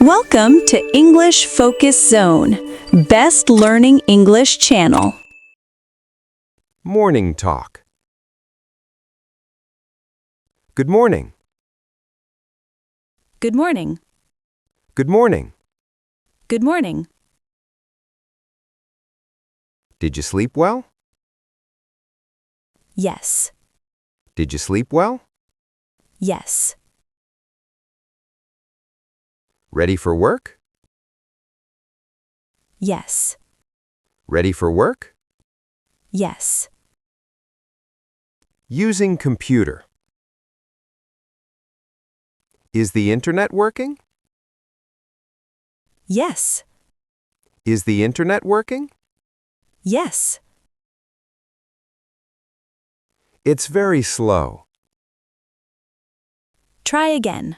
Welcome to English Focus Zone, Best Learning English Channel. Morning talk. Good morning. Good morning. Good morning. Good morning. Did you sleep well? Yes. Did you sleep well? Yes. Ready for work? Yes. Ready for work? Yes. Using computer. Is the internet working? Yes. Is the internet working? Yes. It's very slow. Try again.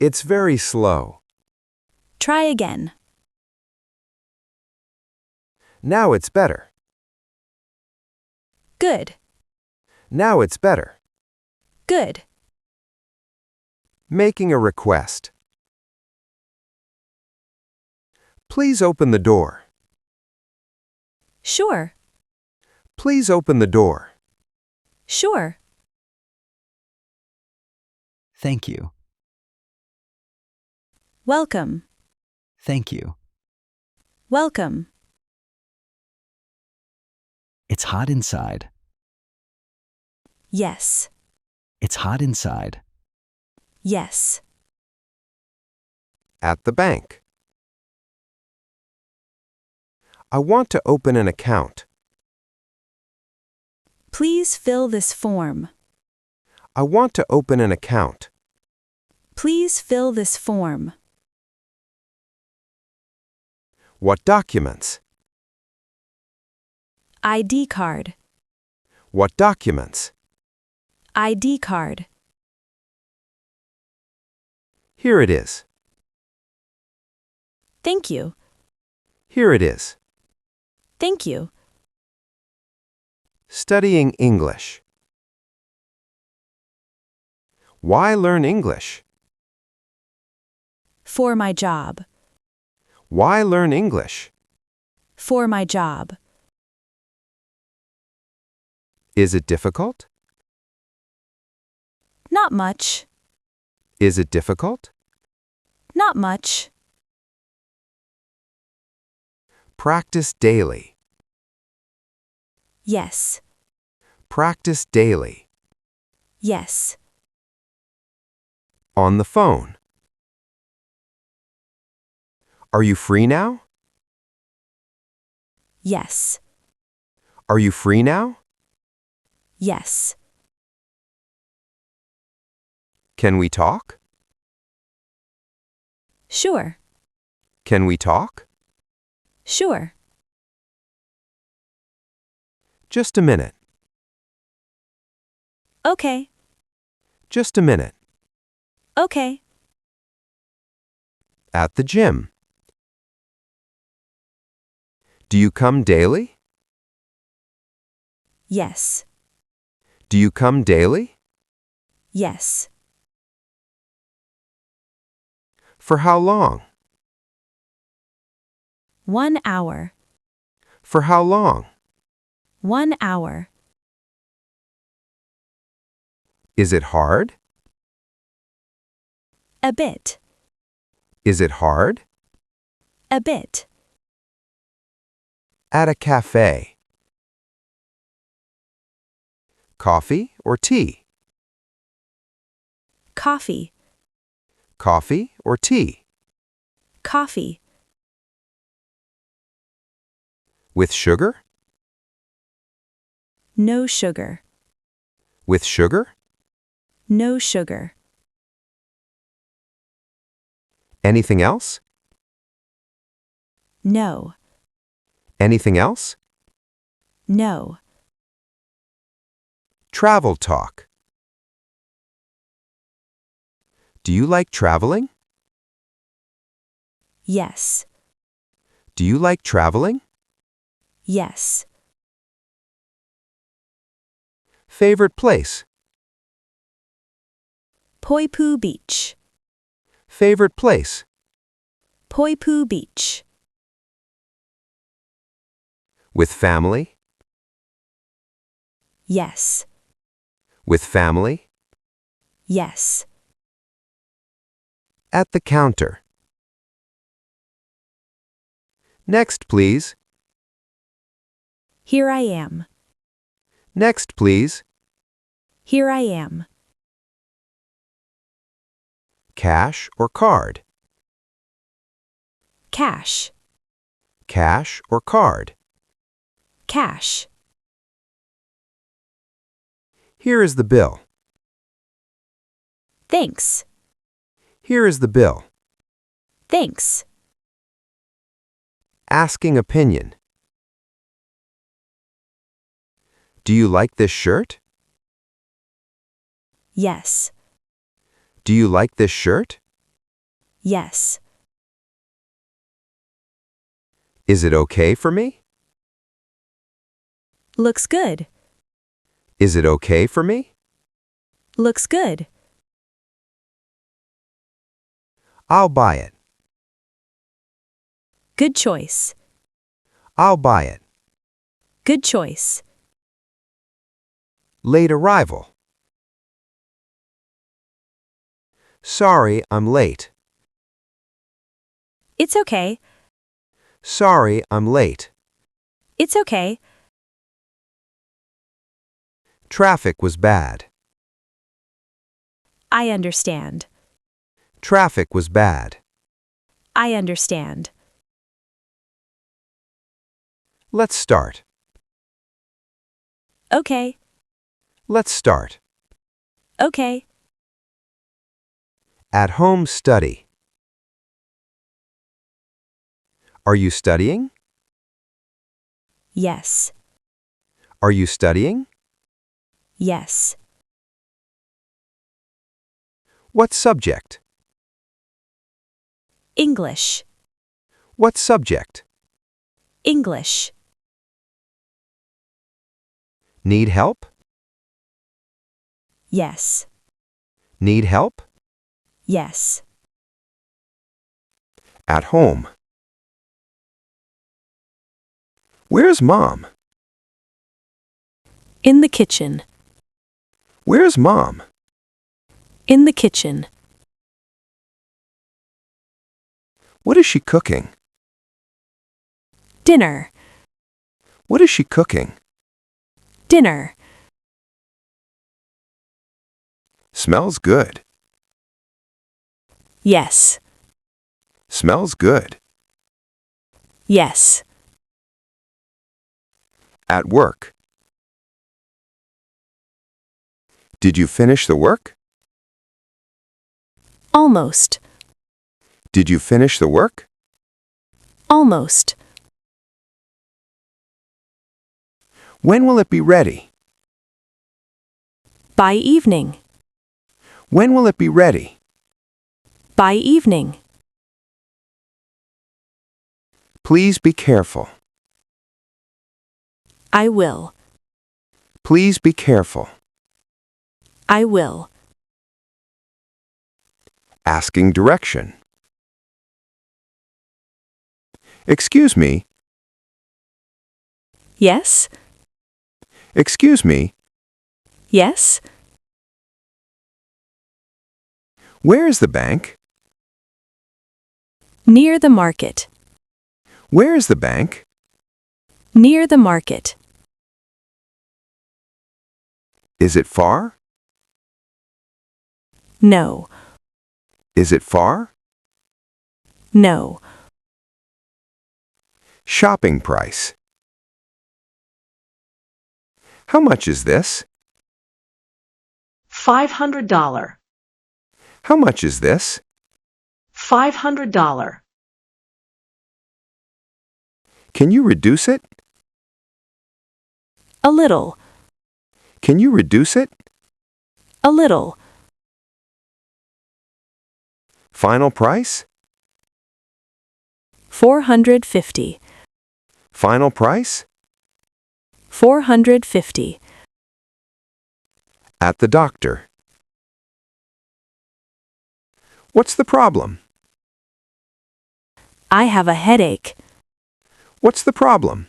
It's very slow. Try again. Now it's better. Good. Now it's better. Good. Making a request. Please open the door. Sure. Please open the door. Sure. Thank you. Welcome. Thank you. Welcome. It's hot inside. Yes. It's hot inside. Yes. At the bank. I want to open an account. Please fill this form. I want to open an account. Please fill this form. What documents? ID card. What documents? ID card. Here it is. Thank you. Here it is. Thank you. Studying English. Why learn English? For my job. Why learn English? For my job. Is it difficult? Not much. Is it difficult? Not much. Practice daily. Yes. Practice daily. Yes. On the phone. Are you free now? Yes. Are you free now? Yes. Can we talk? Sure. Can we talk? Sure. Just a minute. Okay. Just a minute. Okay. At the gym. Do you come daily? Yes. Do you come daily? Yes. For how long? 1 hour. For how long? 1 hour. Is it hard? A bit. Is it hard? A bit. At a cafe. Coffee or tea? Coffee. Coffee or tea? Coffee. With sugar? No sugar. With sugar? No sugar. Anything else? No. Anything else? No. Travel talk. Do you like traveling? Yes. Do you like traveling? Yes. Favorite place? Poipu Beach. Favorite place? Poipu Beach. With family? Yes. With family? Yes. At the counter. Next, please. Here I am. Next, please. Here I am. Cash or card? Cash. Cash or card? Cash. Here is the bill. Thanks. Here is the bill. Thanks. Asking opinion. Do you like this shirt? Yes. Do you like this shirt? Yes. Is it okay for me? Looks good. Is it okay for me? Looks good. I'll buy it. Good choice. I'll buy it. Good choice. Late arrival. Sorry, I'm late. It's okay. Sorry, I'm late. It's okay. Traffic was bad. I understand. Traffic was bad. I understand. Let's start. Okay. Let's start. Okay. At home study. Are you studying? Yes. Are you studying? Yes. What subject? English. What subject? English. Need help? Yes. Need help? Yes. At home. Where's Mom? In the kitchen. Where's Mom? In the kitchen. What is she cooking? Dinner. What is she cooking? Dinner. Smells good. Yes. Smells good. Yes. At work. Did you finish the work? Almost. Did you finish the work? Almost. When will it be ready? By evening. When will it be ready? By evening. Please be careful. I will. Please be careful. I will. Asking direction. Excuse me. Yes. Excuse me. Yes. Where is the bank? Near the market. Where is the bank? Near the market. Is it far? No. Is it far? No. Shopping price. How much is this? $500. How much is this? $500. Can you reduce it? A little. Can you reduce it? A little. Final price? 450. Final price? 450. At the doctor. What's the problem? I have a headache. What's the problem?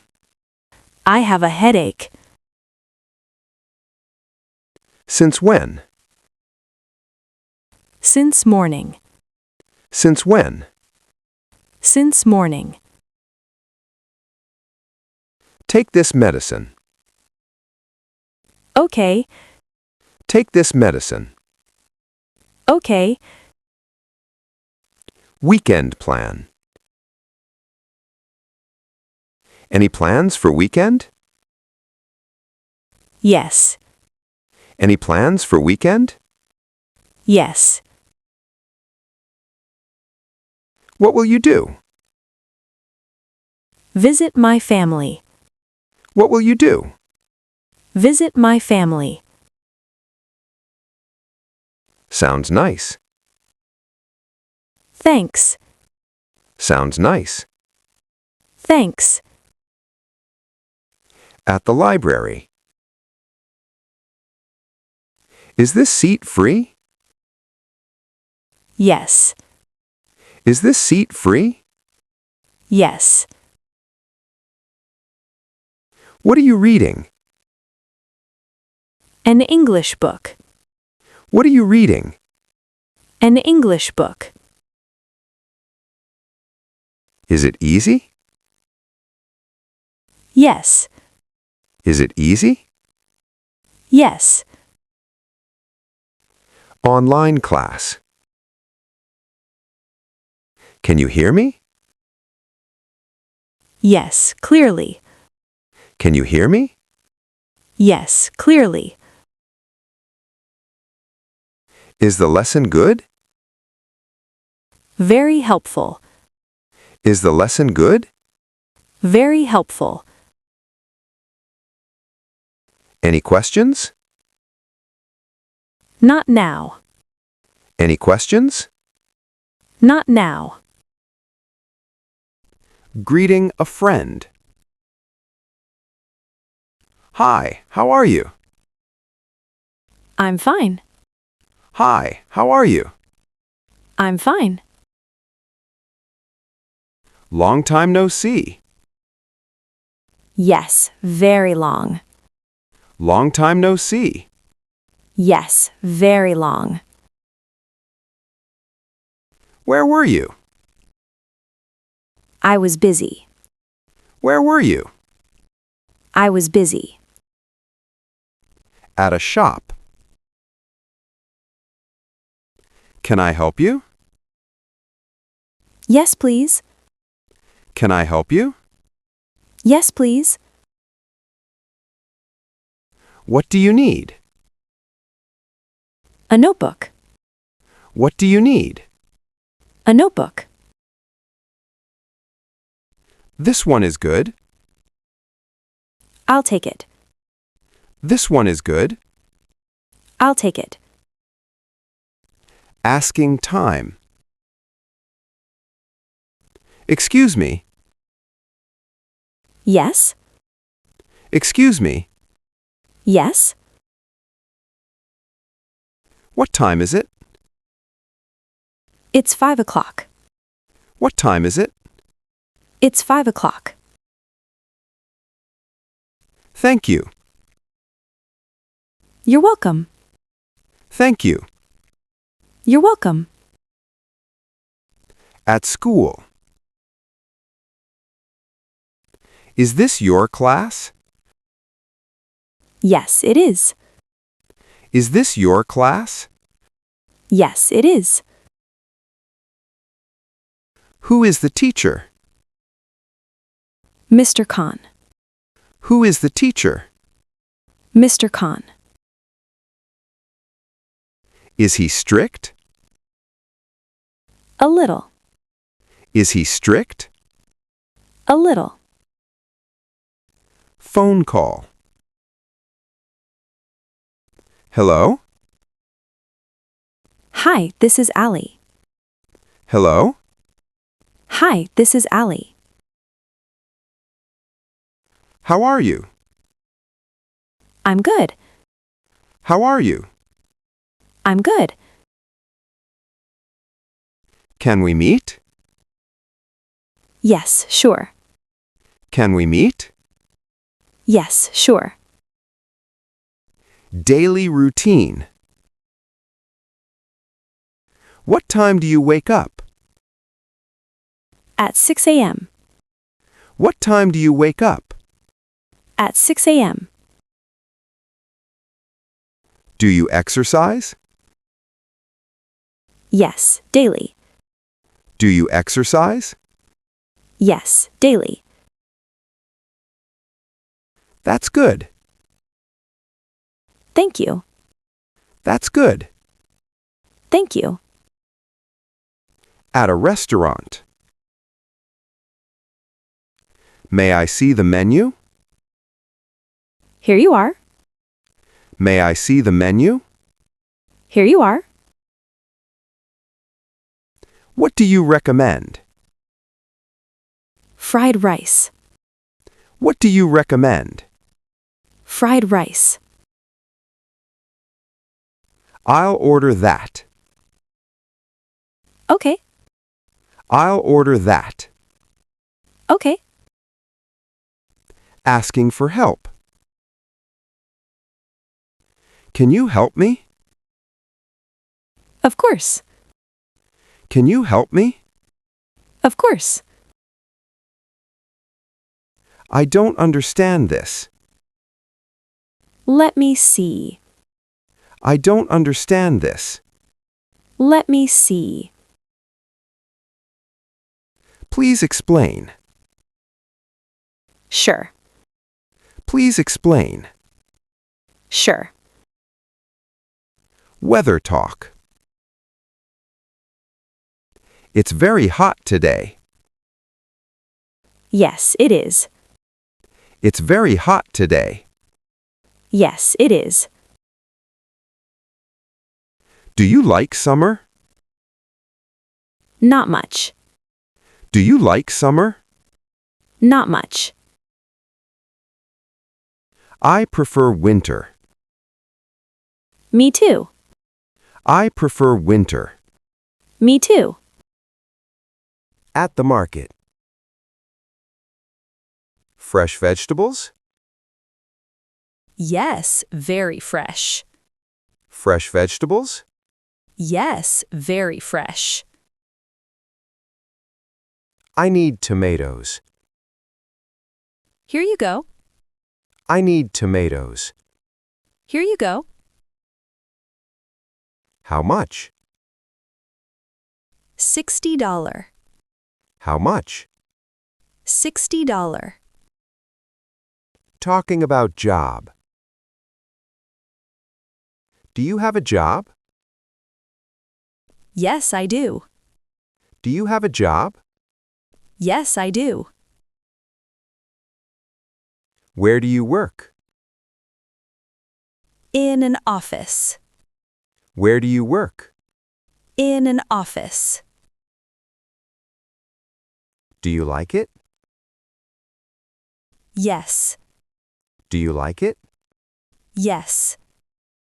I have a headache. Since when? Since morning. Since when? Since morning. Take this medicine. Okay, Take this medicine. okay. Weekend plan. Any plans for weekend? Yes, Any plans for weekend? yes. What will you do? Visit my family. What will you do? Visit my family. Sounds nice. Thanks, Sounds nice. thanks. At the library. Is this seat free? Yes, Is this seat free? yes. What are you reading? An English book. What are you reading? An English book. Is it easy? Yes, Is it easy? yes. Online class. Can you hear me? Yes, clearly. Can you hear me? Yes, clearly. Is the lesson good? Very helpful. Is the lesson good? Very helpful. Any questions? Not now. Any questions? Not now. Greeting a friend. Hi, how are you? I'm fine. Hi, how are you? I'm fine. Long time no see. Yes, very long. Long time no see. Yes, very long. Where were you? I was busy. Where were you? I was busy. At a shop. Can I help you? Yes, please. Can I help you? Yes, please. What do you need? A notebook. What do you need? A notebook. This one is good. I'll take it. This one is good. I'll take it. Asking time. Excuse me. Yes? Excuse me. Yes? What time is it? It's 5 o'clock. What time is it? It's 5 o'clock. Thank you. You're welcome. Thank you. You're welcome. At school. Is this your class? Yes, it is. Is this your class? Yes, it is. Who is the teacher? Mr. Khan. Who is the teacher? Mr. Khan. Is he strict? A little. Is he strict? A little. Phone call. Hello? Hi, this is Allie. Hello? Hi, this is Allie. How are you? I'm good. How are you? I'm good. Can we meet? Yes, sure. Can we meet? Yes, sure. Daily routine. What time do you wake up? At 6 a.m. What time do you wake up? At 6 a.m. Do you exercise? Yes, daily. Do you exercise? Yes, daily. That's good. Thank you. That's good. Thank you. At a restaurant. May I see the menu? Here you are. May I see the menu? Here you are. What do you recommend? Fried rice. What do you recommend? Fried rice. I'll order that. Okay. I'll order that. Okay. Asking for help. Can you help me? Of course. Can you help me? Of course. I don't understand this. Let me see. I don't understand this. Let me see. Please explain. Sure. Please explain. Sure. Weather talk. It's very hot today. Yes, it is. It's very hot today. Yes, it is. Do you like summer? Not much. Do you like summer? Not much. I prefer winter. Me too. I prefer winter. Me too. At the market. Fresh vegetables? Yes, very fresh. Fresh vegetables? Yes, very fresh. I need tomatoes. Here you go. I need tomatoes. Here you go. How much? $60. How much? $60. Talking about job. Do you have a job? Yes, I do. Do you have a job? Yes, I do. Where do you work? In an office. Where do you work? In an office. Do you like it? Yes. Do you like it? Yes.